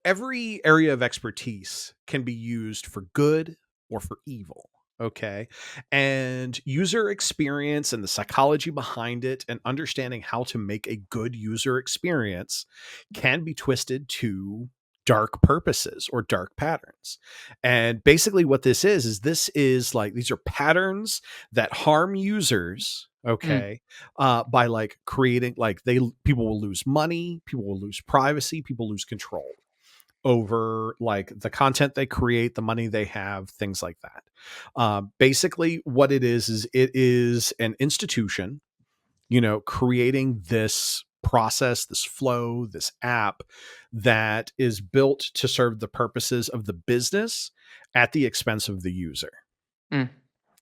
every area of expertise can be used for good or for evil. Okay. And user experience and the psychology behind it and understanding how to make a good user experience can be twisted to dark purposes or dark patterns. And basically what this is like, these are patterns that harm users. Mm. Okay. By like creating, like people will lose money, people will lose privacy, people lose control over like the content they create, the money they have, things like that. Basically, what it is it is an institution, creating this process, this flow, this app that is built to serve the purposes of the business at the expense of the user. Mm.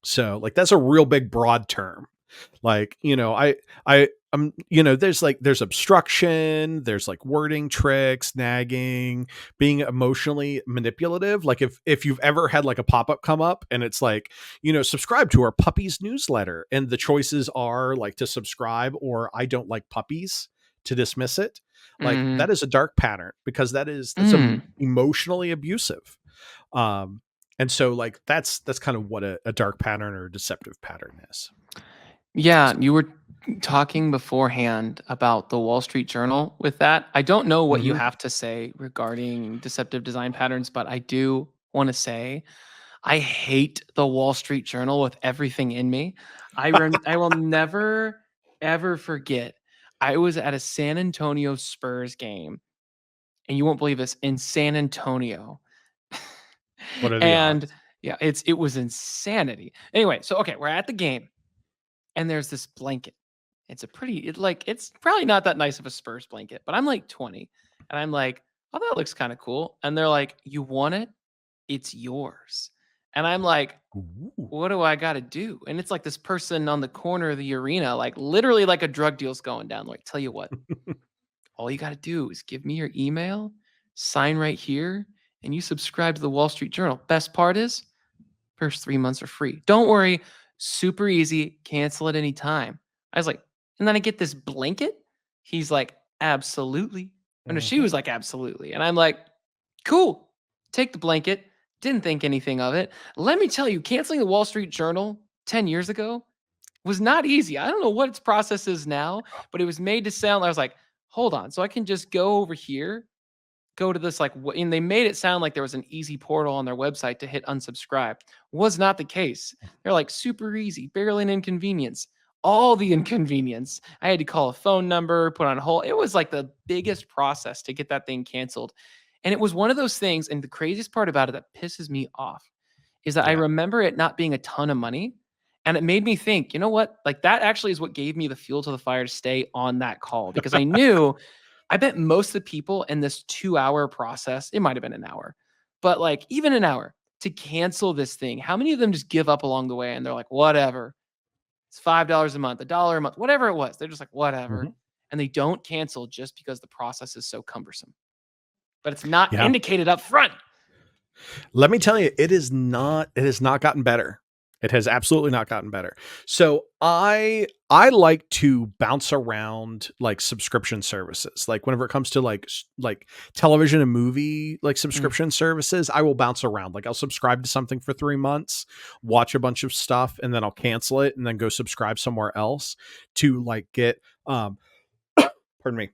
So, like, that's a real big, broad term. Like, there's obstruction, there's like wording tricks, nagging, being emotionally manipulative. Like if you've ever had like a pop-up come up and it's like, subscribe to our puppies newsletter, and the choices are like to subscribe or I don't like puppies, to dismiss it. Like Mm. that is a dark pattern because that's Mm. emotionally abusive. Um, and so like that's kind of what a dark pattern or a deceptive pattern is. Yeah, So, you were talking beforehand about the Wall Street Journal with that. I don't know what you mhm. have to say regarding deceptive design patterns, but I do want to say I hate the Wall Street Journal with everything in me. I will never ever forget. I was at a San Antonio Spurs game, and you won't believe this, in San Antonio. What are the And odds? yeah, it was insanity. Anyway, so okay, we're at the game and there's this blanket. It's probably not that nice of a Spurs blanket, but I'm like 20 and I'm like, "Oh, that looks kind of cool." And they're like, "You want it? It's yours." And I'm like, Ooh. "What do I got to do?" And it's like this person on the corner of the arena, like literally like a drug deal's going down. Like, "Tell you what, all you got to do is give me your email, sign right here, and you subscribe to the Wall Street Journal. Best part is, first 3 months are free. Don't worry, super easy, cancel at any time." I was like, and then I get this blanket? He's like, "Absolutely." Oh, no, she Mhm. was like, "Absolutely." And I'm like, "Cool, take the blanket." Didn't think anything of it. Let me tell you, canceling the Wall Street Journal 10 years ago was not easy. I don't know what its process is now, but it was made to sound, I was like, hold on. So I can just go over here, go to this, like, and they made it sound like there was an easy portal on their website to hit unsubscribe. Was not the case. They're like super easy, barely an inconvenience. All the inconvenience. I had to call a phone number, put on hold. It was like the biggest process to get that thing canceled. And it was one of those things. And the craziest part about it that pisses me off is that I Yeah. remember it not being a ton of money. And it made me think, you know what? Like that actually is what gave me the fuel to the fire to stay on that call, because I knew, I bet most of the people in this 2-hour process, it might have been an hour, but like even an hour to cancel this thing, how many of them just give up along the way and they're like, whatever, it's $5 a month, $1 a month, whatever it was. They're just like, whatever. Mhm. And they don't cancel just because the process is so cumbersome, but it's not Yeah. indicated up front. Let me tell you, it has not gotten better. It has absolutely not gotten better. So I like to bounce around like subscription services. Like whenever it comes to like television and movie like Mm. subscription services, I will bounce around. Like I'll subscribe to something for 3 months, watch a bunch of stuff, and then I'll cancel it and then go subscribe somewhere else to like get pardon me,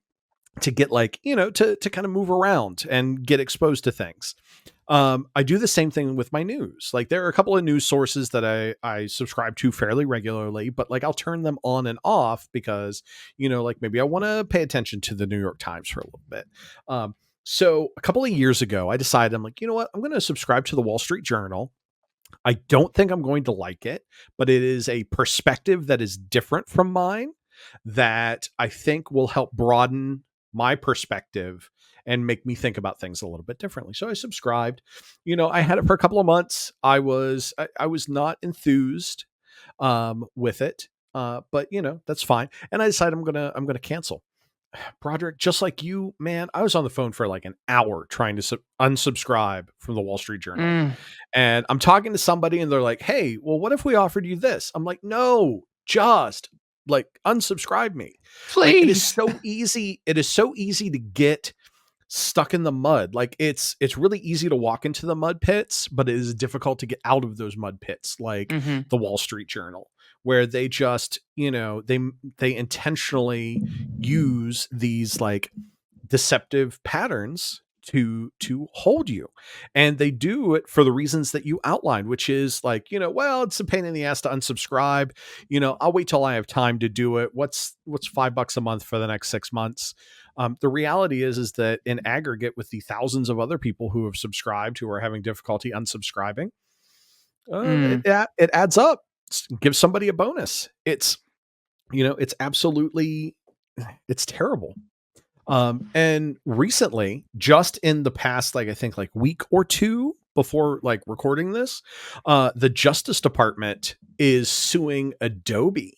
to get like, to kind of move around and get exposed to things. I do the same thing with my news. Like there are a couple of news sources that I subscribe to fairly regularly, but like I'll turn them on and off because, like maybe I want to pay attention to the New York Times for a little bit. So a couple of years ago, I decided, I'm like, you know what? I'm going to subscribe to the Wall Street Journal. I don't think I'm going to like it, but it is a perspective that is different from mine that I think will help broaden my perspective and make me think about things a little bit differently. So I subscribed. I had it for a couple of months. I was not enthused with it. But that's fine. And I decided I'm gonna cancel. Brodrick, just like you, man, I was on the phone for like an hour trying to unsubscribe from the Wall Street Journal. Mm. And I'm talking to somebody and they're like, "Hey, well, what if we offered you this?" I'm like, "No, just like unsubscribe me." Like it is Please. so easy. It is so easy to get stuck in the mud. Like it's really easy to walk into the mud pits, but it is difficult to get out of those mud pits, like Mhm. the Wall Street Journal, where they just, they intentionally use these like deceptive patterns to hold you, and they do it for the reasons that you outlined, which is like, well, it's a pain in the ass to unsubscribe. I'll wait till I have time to do it. What's $5 a month for the next 6 months? The reality is that in aggregate, with the thousands of other people who have subscribed who are having difficulty unsubscribing, Mm. it adds up. Give somebody a bonus. It's absolutely, it's terrible. And recently, just in the past, like I think like week or two before like recording this, the Justice Department is suing Adobe